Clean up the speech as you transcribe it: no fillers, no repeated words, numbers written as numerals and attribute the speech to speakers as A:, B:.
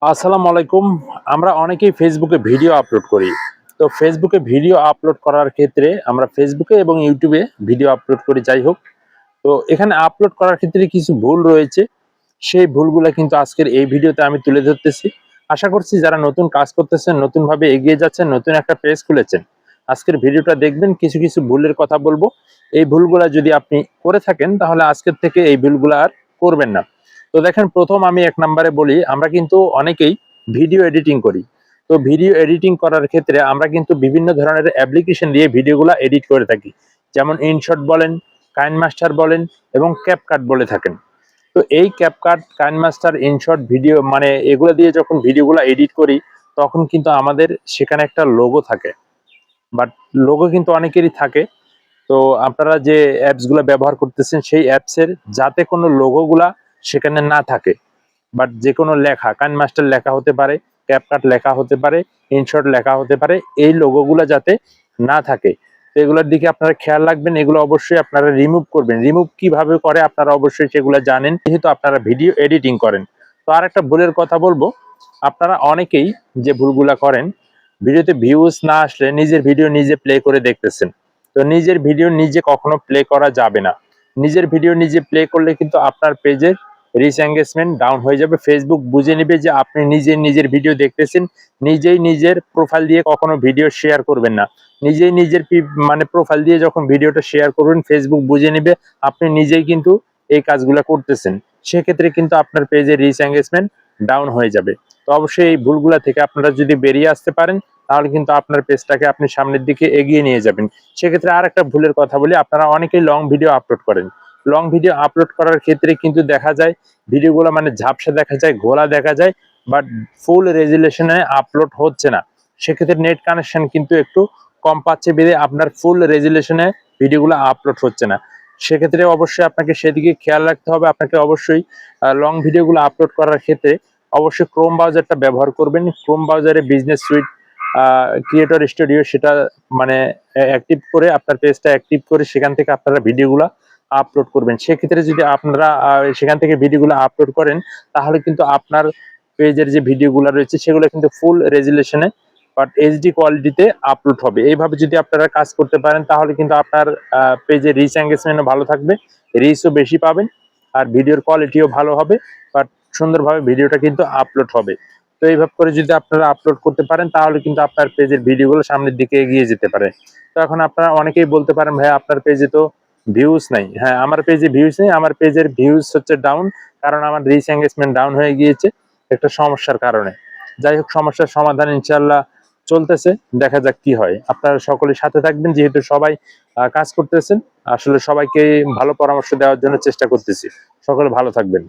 A: আসসালামু আলাইকুম। আমরা অনেকেই ফেসবুকে ভিডিও আপলোড করি। তো ফেসবুকে ভিডিও আপলোড করার ক্ষেত্রে আমরা ফেসবুকে এবং ইউটিউবে ভিডিও আপলোড করি, যাই হোক। তো এখানে আপলোড করার ক্ষেত্রে কিছু ভুল রয়েছে। সেই ভুলগুলা কিন্তু আজকের এই ভিডিওতে আমি তুলে ধরতেছি। আশা করছি যারা নতুন কাজ করতেছেন, নতুনভাবে এগিয়ে যাচ্ছেন, নতুন একটা পেজ খুলেছেন, আজকের ভিডিওটা দেখবেন, কিছু কিছু ভুলের কথা বলবো। এই ভুলগুলা যদি আপনি করে থাকেন তাহলে আজকের থেকে এই ভুলগুলা আর করবেন না। তো দেখেন, প্রথম আমি ১ নাম্বারে বলি, আমরা কিন্তু অনেকেই ভিডিও এডিটিং করি। তো ভিডিও এডিটিং করার ক্ষেত্রে আমরা কিন্তু বিভিন্ন ধরনের অ্যাপ্লিকেশন দিয়ে ভিডিওগুলা এডিট করে থাকি। যেমন ইনশট বলেন, কাইনমাস্টার বলেন এবং ক্যাপকাট বলে থাকেন। তো এই ক্যাপকাট, কাইনমাস্টার, ইনশট ভিডিও মানে এগুলো দিয়ে যখন ভিডিওগুলো এডিট করি, তখন কিন্তু আমাদের সেখানে একটা লোগো থাকে। বাট লোগো কিন্তু অনেকেরই থাকে। তো আপনারা যে অ্যাপসগুলো ব্যবহার করতেছেন সেই অ্যাপসের যাতে কোনো লোগোগুলা সেখানে না থাকে, বাট যেকোনো লেখা, কাইনমাস্টার লেখা হতে পারে, ক্যাপকাট লেখা হতে পারে, ইনশট লেখা হতে পারে, এই লোগোগুলো যাতে না থাকে। তো এগুলোর দিকে আপনারা খেয়াল রাখবেন। এগুলো অবশ্যই আপনারা রিমুভ করবেন। রিমুভ কিভাবে করে আপনারা অবশ্যই সেগুলো জানেন, যেহেতু আপনারা ভিডিও এডিটিং করেন। তো আরেকটা ভুলের কথা বলবো, আপনারা অনেকেই যে ভুলগুলা করেন, ভিডিওতে ভিউজ না আসলে নিজের ভিডিও নিজে প্লে করে দেখতেছেন। তো নিজের ভিডিও নিজে কখনো প্লে করা যাবে না। নিজের ভিডিও নিজে প্লে করলে কিন্তু আপনার পেজের রিচ এঙ্গেজমেন্ট ডাউন হয়ে যাবে। ফেসবুক বুঝে নেবে যে আপনি নিজের ভিডিও দেখতেছেন। নিজেই নিজের প্রোফাইল দিয়ে কখনো ভিডিও শেয়ার করবেন না। নিজেই নিজের মানে প্রোফাইল দিয়ে যখন ভিডিওটা শেয়ার করবেন, ফেসবুক বুঝে নেবে আপনি নিজেই কিন্তু এই কাজগুলো করতেছেন। সেক্ষেত্রে কিন্তু আপনার পেজের রিচ এঙ্গেজমেন্ট ডাউন হয়ে যাবে। তো অবশ্যই এই ভুলগুলা থেকে আপনারা যদি বেরিয়ে আসতে পারেন, তাহলে কিন্তু আপনার পেজটাকে আপনি সামনের দিকে এগিয়ে নিয়ে যাবেন। সেক্ষেত্রে আরেকটা ভুলের কথা বলি, আপনারা অনেকেই লং ভিডিও আপলোড করেন। লং ভিডিও আপলোড করার ক্ষেত্রে কিন্তু দেখা যায় ভিডিওগুলো মানে ঝাপসা দেখা যায়, ঘোলা দেখা যায়, বাট ফুল রেজুলেশনে আপলোড হচ্ছে না। সেক্ষেত্রে নেট কানেকশন কিন্তু একটু কম পাচ্ছে বেঁধে আপনার ফুল রেজুলেশনে ভিডিওগুলো আপলোড হচ্ছে না। সেক্ষেত্রে অবশ্যই আপনাকে সেদিকে খেয়াল রাখতে হবে। আপনাকে অবশ্যই লং ভিডিওগুলো আপলোড করার ক্ষেত্রে অবশ্যই ক্রোম ব্রাউজারটা ব্যবহার করবেন। ক্রোম ব্রাউজারে বিজনেস সুইট, ক্রিয়েটর স্টুডিও, সেটা মানে অ্যাক্টিভ করে, আপনার পেজটা অ্যাক্টিভ করে সেখান থেকে আপনারা ভিডিওগুলো আপলোড করবেন। সেক্ষেত্রে যদি আপনারা সেখান থেকে ভিডিওগুলো আপলোড করেন, তাহলে কিন্তু আপনার পেজের যে ভিডিওগুলো রয়েছে সেগুলো কিন্তু ফুল রেজুলেশনে বাট এইচডি কোয়ালিটিতে আপলোড হবে। এইভাবে যদি আপনারা কাজ করতে পারেন, তাহলে কিন্তু আপনার পেজের রিচ এঙ্গেজমেন্টও ভালো থাকবে, রিচও বেশি পাবেন, আর ভিডিওর কোয়ালিটিও ভালো হবে, বাট সুন্দরভাবে ভিডিওটা কিন্তু আপলোড হবে। তো এইভাবে করে যদি আপনারা আপলোড করতে পারেন, তাহলে কিন্তু আপনার পেজের ভিডিওগুলো সামনের দিকে এগিয়ে যেতে পারে। তো এখন আপনারা অনেকেই বলতে পারেন, ভাই আপনার পেজে তো ভিউজ নাই। হ্যাঁ, আমার পেজে ভিউজ নেই, আমার পেজের ভিউজ হচ্ছে ডাউন, কারণ আমার রিচ এঙ্গেজমেন্ট ডাউন হয়ে গিয়েছে একটা সমস্যার কারণে। যাই হোক, সমস্যার সমাধান ইনশাল্লাহ চলতেছে, দেখা যাক কি হয়। আপনারা সকলের সাথে থাকবেন, যেহেতু সবাই কাজ করতেছেন। আসলে সবাইকে ভালো পরামর্শ দেওয়ার জন্য চেষ্টা করতেছি। সকলে ভালো থাকবেন।